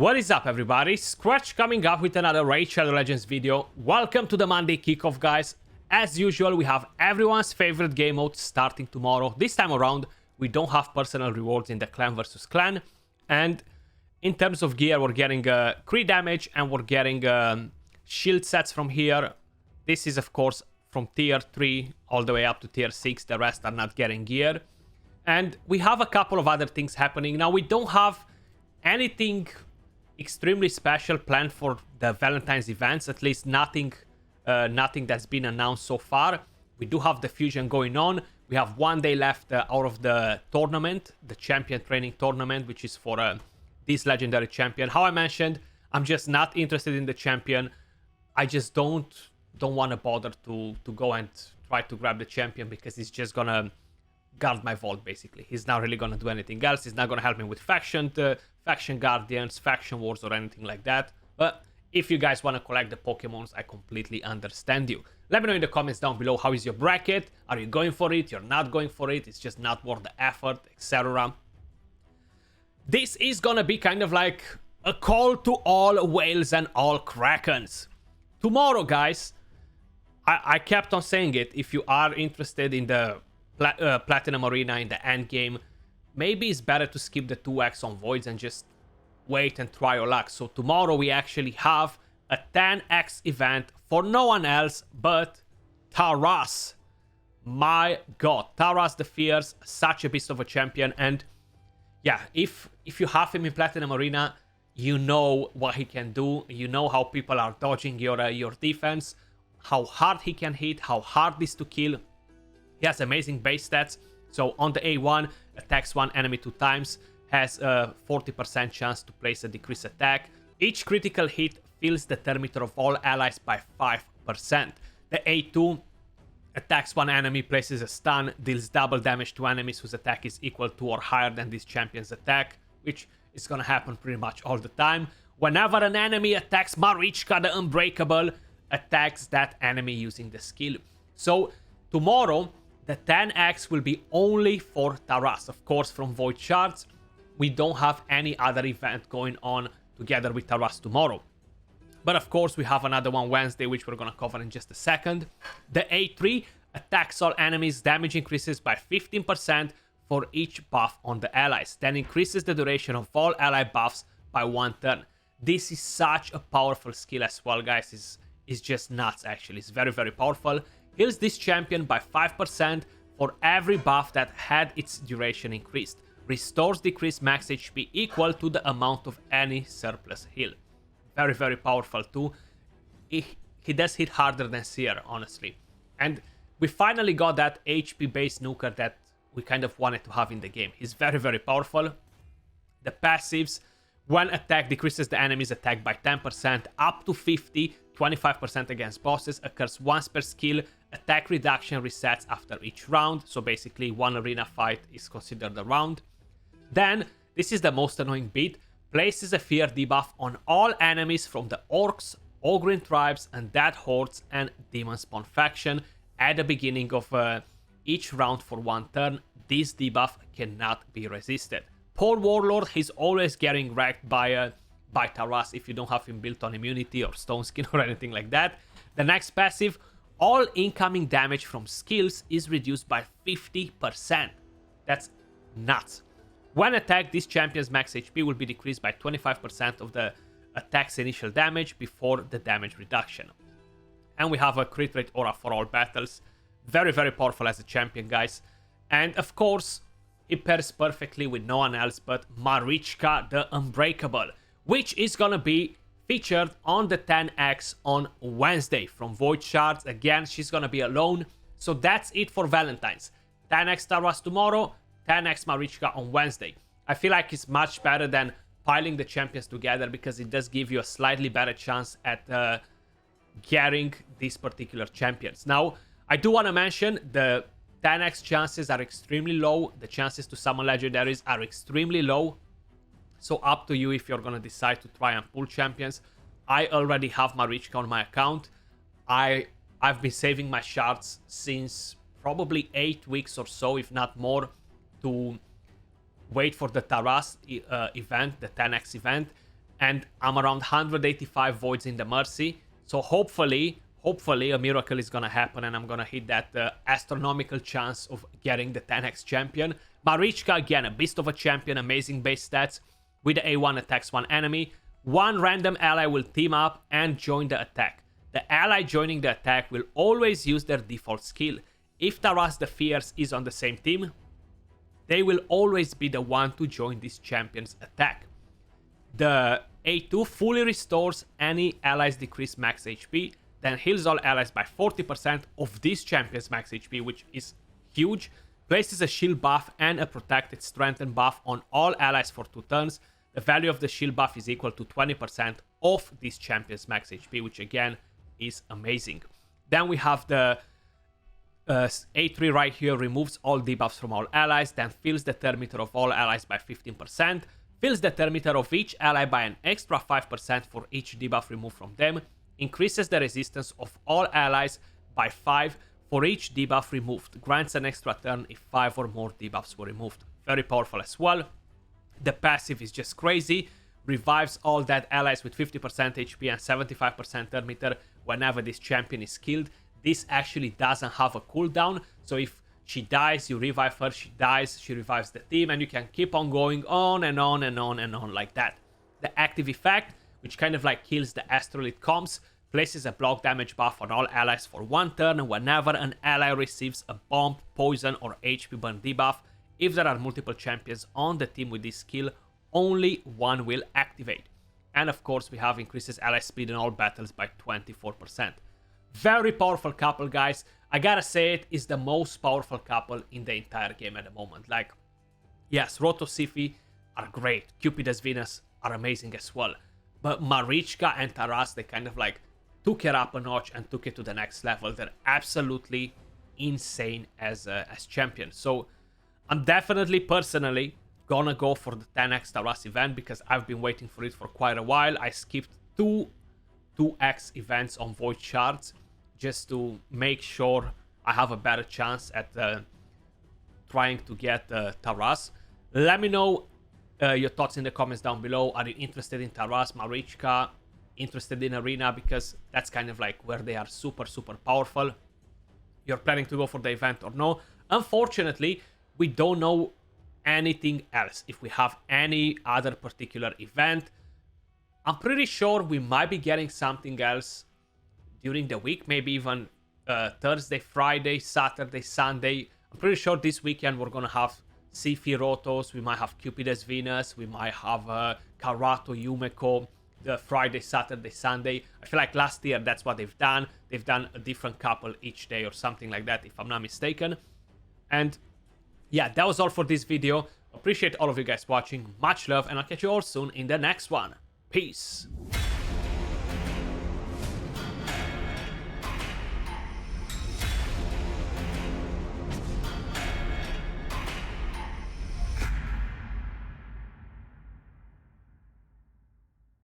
What is up, everybody? Skratch coming up with another Raid Shadow Legends video. Welcome to the Monday kickoff, guys. As usual, we have everyone's favorite game mode starting tomorrow. This time around, we don't have personal rewards in the clan versus clan. And in terms of gear, we're getting crit damage and we're getting shield sets from here. This is, of course, from tier 3 all the way up to tier 6. The rest are not getting gear. And we have a couple of other things happening. Now, we don't have anything extremely special planned for the Valentine's events, at least nothing that's been announced so far. We do have the fusion going on. We have 1 day left out of the tournament, the champion training tournament, which is for this legendary champion. How I mentioned, I'm just not interested in the champion. I just don't want to bother to go and try to grab the champion because he's just gonna guard my vault, basically. He's not really gonna do anything else. He's not gonna help me with faction guardians, faction wars, or anything like that. But if you guys want to collect the Pokemons, I completely understand you. Let me know in the comments down below, how is your bracket? Are you going for it? You're not going for it? It's just not worth the effort, etc. This is gonna be kind of like a call to all whales and all krakens. Tomorrow, guys, I kept on saying it. If you are interested in the Platinum Arena in the end game, maybe it's better to skip the 2x on Voids and just wait and try your luck. So tomorrow we actually have a 10x event for no one else but Taras. My god, Taras the Fierce, such a beast of a champion. And yeah, if you have him in Platinum Arena, you know what he can do. You know how people are dodging your defense, how hard he can hit, how hard this to kill. He has amazing base stats. So on the A1, attacks one enemy 2 times, has a 40% chance to place a decrease attack. Each critical hit fills the thermometer of all allies by 5%. The A2 attacks one enemy, places a stun, deals double damage to enemies whose attack is equal to or higher than this champion's attack, which is gonna happen pretty much all the time. Whenever an enemy attacks, Marichka the Unbreakable attacks that enemy using the skill. So tomorrow, the 10x will be only for Taras. Of course, from Void Shards, we don't have any other event going on together with Taras tomorrow. But of course, we have another one Wednesday, which we're going to cover in just a second. The A3 attacks all enemies, damage increases by 15% for each buff on the allies. Then increases the duration of all ally buffs by 1 turn. This is such a powerful skill as well, guys. It's just nuts, actually. It's very, very powerful. Heals this champion by 5% for every buff that had its duration increased. Restores decreased max HP equal to the amount of any surplus heal. Very, very powerful too. He does hit harder than Seer, honestly. And we finally got that HP-based nuker that we kind of wanted to have in the game. He's very, very powerful. The passives, when attack decreases the enemy's attack by 10%, up to 50, 25% against bosses, occurs once per skill. Attack reduction resets after each round, so basically 1 arena fight is considered a round. Then, this is the most annoying bit, places a fear debuff on all enemies from the Orcs, Ogryn tribes, Undead hordes, and Demon Spawn faction at the beginning of each round for 1 turn. This debuff cannot be resisted. Poor Warlord, he's always getting wrecked by Taras if you don't have him built on immunity or stone skin or anything like that. The next passive, all incoming damage from skills is reduced by 50%. That's nuts. When attacked, this champion's max HP will be decreased by 25% of the attack's initial damage before the damage reduction. And we have a crit rate aura for all battles. Very, very powerful as a champion, guys. And of course, he pairs perfectly with no one else but Marichka the Unbreakable, which is gonna be featured on the 10x on Wednesday from Void Shards. Again, she's gonna be alone. So that's it for Valentine's. 10x Taras tomorrow, 10x Marichka on Wednesday. I feel like it's much better than piling the champions together because it does give you a slightly better chance at getting these particular champions. Now, I do want to mention the 10x chances are extremely low. The chances to summon legendaries are extremely low. So up to you if you're going to decide to try and pull champions. I already have Marichka on my account. I've been saving my shards since probably 8 weeks or so, if not more, to wait for the Taras event, the 10x event. and I'm around 185 voids in the Mercy. So hopefully a miracle is gonna happen and I'm gonna hit that astronomical chance of getting the 10x champion. Marichka, again, a beast of a champion, amazing base stats. With the A1 attacks one enemy. One random ally will team up and join the attack. The ally joining the attack will always use their default skill. If Taras the Fierce is on the same team, they will always be the one to join this champion's attack. The A2 fully restores any allies' decreased max HP, then heals all allies by 40% of this champion's max HP, which is huge. Places a shield buff and a protected strengthen buff on all allies for 2 turns. The value of the shield buff is equal to 20% of this champion's max HP, which again is amazing. Then we have the A3 right here, removes all debuffs from all allies, then fills the thermometer of all allies by 15%, fills the thermometer of each ally by an extra 5% for each debuff removed from them, increases the resistance of all allies by 5 for each debuff removed, grants an extra turn if 5 or more debuffs were removed. Very powerful as well. The passive is just crazy. Revives all dead allies with 50% HP and 75% thermometer whenever this champion is killed. This actually doesn't have a cooldown, so if she dies, you revive her, she dies, she revives the team, and you can keep on going on and on and on and on like that. The active effect, which kind of like kills the Astrolith comps, places a block damage buff on all allies for 1 turn whenever an ally receives a bomb, poison, or HP burn debuff. If there are multiple champions on the team with this skill, only one will activate. And of course, we have increases ally speed in all battles by 24%. Very powerful couple, guys. I gotta say it is the most powerful couple in the entire game at the moment. Like, yes, Roto Sifi are great. Cupid's Venus are amazing as well. But Marichka and Taras, they kind of like took it up a notch and took it to the next level. They're absolutely insane as champions. So I'm definitely personally gonna go for the 10x Taras event because I've been waiting for it for quite a while. I skipped 2x events on Void Shards just to make sure I have a better chance at trying to get Taras. Let me know your thoughts in the comments down below. Are you interested in Taras, Marichka, interested in Arena? Because that's kind of like where they are super powerful. You're planning to go for the event or no? Unfortunately, we don't know anything else. If we have any other particular event, I'm pretty sure we might be getting something else during the week, maybe even Thursday, Friday, Saturday, Sunday. I'm pretty sure this weekend we're gonna have Sifi Rotos, we might have Cupid's Venus, we might have Karato Yumeko, the Friday, Saturday, Sunday. I feel like last year that's what they've done. They've done a different couple each day or something like that, if I'm not mistaken. And yeah, that was all for this video. Appreciate all of you guys watching. Much love, and I'll catch you all soon in the next one. Peace.